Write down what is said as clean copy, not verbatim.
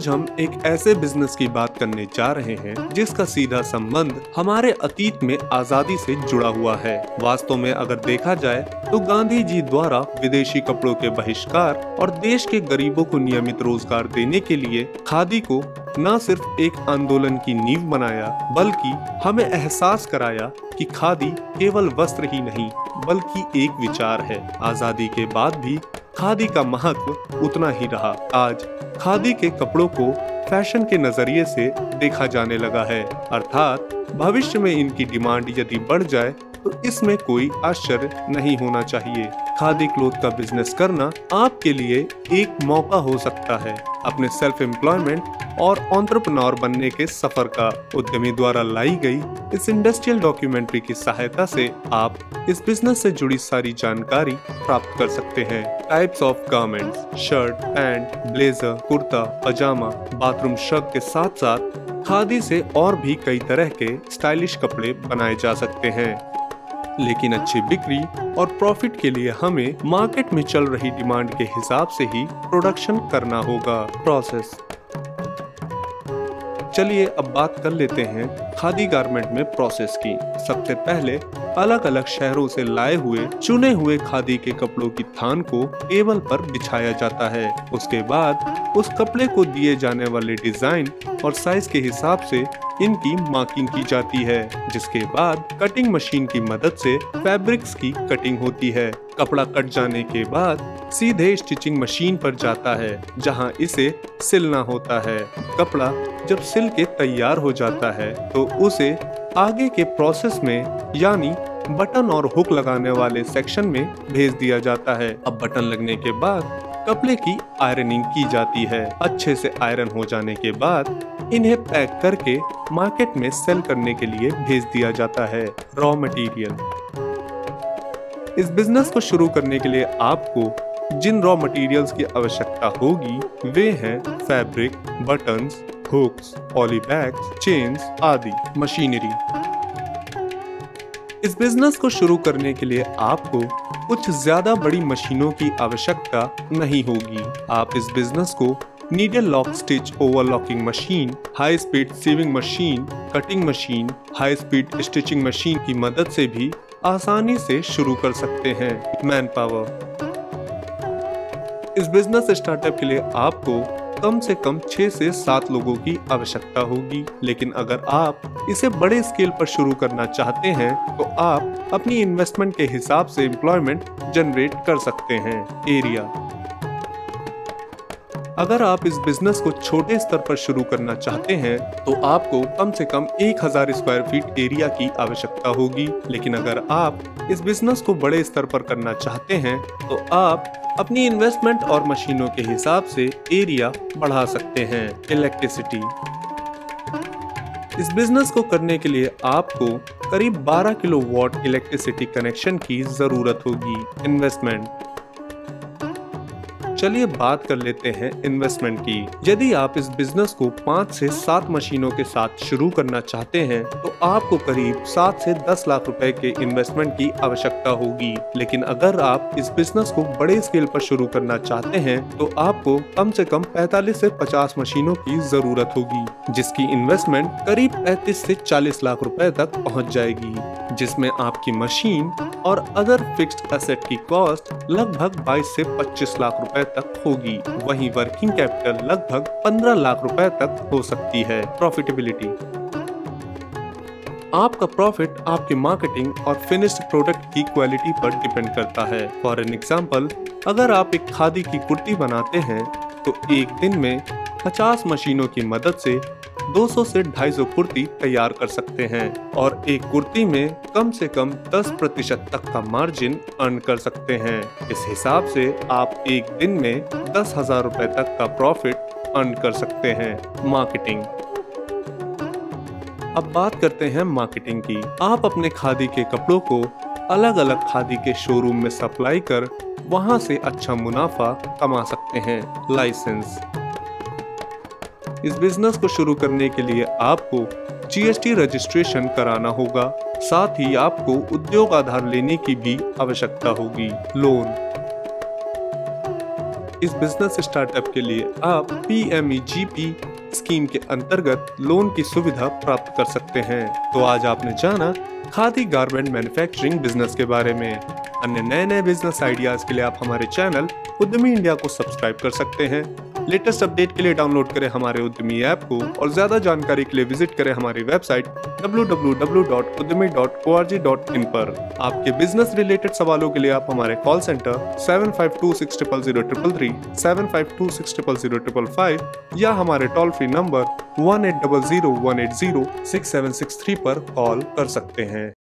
आज हम एक ऐसे बिजनेस की बात करने जा रहे हैं जिसका सीधा संबंध हमारे अतीत में आजादी से जुड़ा हुआ है। वास्तव में अगर देखा जाए तो गांधी जी द्वारा विदेशी कपड़ों के बहिष्कार और देश के गरीबों को नियमित रोजगार देने के लिए खादी को न सिर्फ एक आंदोलन की नींव बनाया बल्कि हमें एहसास कराया कि खादी केवल वस्त्र ही नहीं बल्कि एक विचार है। आजादी के बाद भी खादी का महत्व उतना ही रहा। आज खादी के कपड़ों को फैशन के नजरिए से देखा जाने लगा है, अर्थात भविष्य में इनकी डिमांड यदि बढ़ जाए तो इसमें कोई आश्चर्य नहीं होना चाहिए। खादी क्लोथ का बिजनेस करना आपके लिए एक मौका हो सकता है अपने सेल्फ एम्प्लॉयमेंट और एंटरप्रेन्योर बनने के सफर का। उद्यमी द्वारा लाई गई इस इंडस्ट्रियल डॉक्यूमेंट्री की सहायता से आप इस बिजनेस से जुड़ी सारी जानकारी प्राप्त कर सकते हैं। Types of garments, shirt, pants, blazer, kurta, pajama, bathroom shrug के साथ साथ खादी से और भी कई तरह के स्टाइलिश कपड़े बनाए जा सकते हैं। लेकिन अच्छी बिक्री और प्रॉफिट के लिए हमें मार्केट में चल रही डिमांड के हिसाब से ही प्रोडक्शन करना होगा। प्रोसेस। चलिए अब बात कर लेते हैं खादी गारमेंट में प्रोसेस की। सबसे पहले अलग अलग शहरों से लाए हुए चुने हुए खादी के कपड़ों की थान को टेबल पर बिछाया जाता है। उसके बाद उस कपड़े को दिए जाने वाले डिजाइन और साइज के हिसाब से इनकी मार्किंग की जाती है, जिसके बाद कटिंग मशीन की मदद से फैब्रिक्स की कटिंग होती है। कपड़ा कट जाने के बाद सीधे स्टिचिंग मशीन पर जाता है जहां इसे सिलना होता है। कपड़ा जब सिल के तैयार हो जाता है तो उसे आगे के प्रोसेस में यानी बटन और हुक लगाने वाले सेक्शन में भेज दिया जाता है। अब बटन लगने के बाद कपड़े की आयरनिंग की जाती है। अच्छे से आयरन हो जाने के बाद इन्हें पैक करके मार्केट में सेल करने के लिए भेज दिया जाता है। Raw material. इस बिजनेस को शुरू करने के लिए आपको जिन रॉ मटेरियल्स की आवश्यकता होगी वे हैं fabric, buttons, hooks, poly bags, chains आदि। मशीनरी। इस बिजनेस को शुरू करने के लिए आपको कुछ ज्यादा बड़ी मशीनों की आवश्यकता नहीं होगी। आप इस बिजनेस को needle lock stitch overlocking machine, high speed sewing machine, cutting machine, high speed stitching machine की मदद से भी आसानी से शुरू कर सकते हैं। Man power. इस बिजनेस स्टार्टअप के लिए आपको कम से कम 6 से 7 लोगों की आवश्यकता होगी, लेकिन अगर आप इसे बड़े स्केल पर शुरू करना चाहते हैं तो आप अपनी इन्वेस्टमेंट के हिसाब से एम्प्लॉयमेंट जनरेट कर सकते हैं। एरिया। अगर आप इस बिजनेस को छोटे स्तर पर शुरू करना चाहते हैं तो आपको कम से कम 1000 स्क्वायर फीट एरिया की आवश्यकता होगी, लेकिन अगर आप इस बिजनेस को बड़े स्तर पर करना चाहते हैं तो आप अपनी इन्वेस्टमेंट और मशीनों के हिसाब से एरिया बढ़ा सकते हैं। इलेक्ट्रिसिटी। इस बिजनेस को करने के लिए आपको करीब 12 किलोवाट इलेक्ट्रिसिटी कनेक्शन की जरूरत होगी। इन्वेस्टमेंट। चलिए बात कर लेते हैं इन्वेस्टमेंट की। यदि आप इस बिजनेस को 5 से 7 मशीनों के साथ शुरू करना चाहते हैं तो आपको करीब 7 से 10 लाख रुपए के इन्वेस्टमेंट की आवश्यकता होगी, लेकिन अगर आप इस बिजनेस को बड़े स्केल पर शुरू करना चाहते हैं तो आपको कम से कम 45 से 50 मशीनों की जरूरत होगी, जिसकी इन्वेस्टमेंट करीब 35 से 40 लाख रुपए तक पहुँच जाएगी, जिसमें आपकी मशीन और अदर फिक्स्ड एसेट की कॉस्ट लगभग 22 से 25 लाख रुपए तक होगी। वहीं वर्किंग कैपिटल लगभग 15 लाख रुपए तक हो सकती है। प्रॉफिटेबिलिटी। आपका प्रॉफिट आपके मार्केटिंग और फिनिश्ड प्रोडक्ट की क्वालिटी पर डिपेंड करता है। फॉर एन एग्जांपल, अगर आप एक खादी की कुर्ती बनाते हैं तो एक दिन में 50 मशीनों की मदद से 200 से 250 कुर्ती तैयार कर सकते हैं और एक कुर्ती में कम से कम 10% तक का मार्जिन अर्न कर सकते हैं। इस हिसाब से आप एक दिन में 10,000 रुपए तक का प्रॉफिट अर्न कर सकते हैं। मार्केटिंग। अब बात करते हैं मार्केटिंग की। आप अपने खादी के कपड़ों को अलग अलग खादी के शोरूम में सप्लाई कर वहां से अच्छा मुनाफा कमा सकते हैं। लाइसेंस। इस बिजनेस को शुरू करने के लिए आपको GST रजिस्ट्रेशन कराना होगा, साथ ही आपको उद्योग आधार लेने की भी आवश्यकता होगी। लोन। इस बिजनेस स्टार्टअप के लिए आप PMEGP स्कीम के अंतर्गत लोन की सुविधा प्राप्त कर सकते हैं। तो आज आपने जाना खादी गारमेंट मैन्युफैक्चरिंग बिजनेस के बारे में। अन्य नए बिजनेस आइडियाज के लिए आप हमारे चैनल उद्यमी इंडिया को सब्सक्राइब कर सकते हैं। लेटेस्ट अपडेट के लिए डाउनलोड करें हमारे उद्यमी ऐप को और ज्यादा जानकारी के लिए विजिट करें हमारी वेबसाइट www.udyami.org.in पर। आपके बिजनेस रिलेटेड सवालों के लिए आप हमारे कॉल सेंटर 75260033, 75260055 या हमारे टोल फ्री नंबर 1800 180 6763 पर कॉल कर सकते हैं।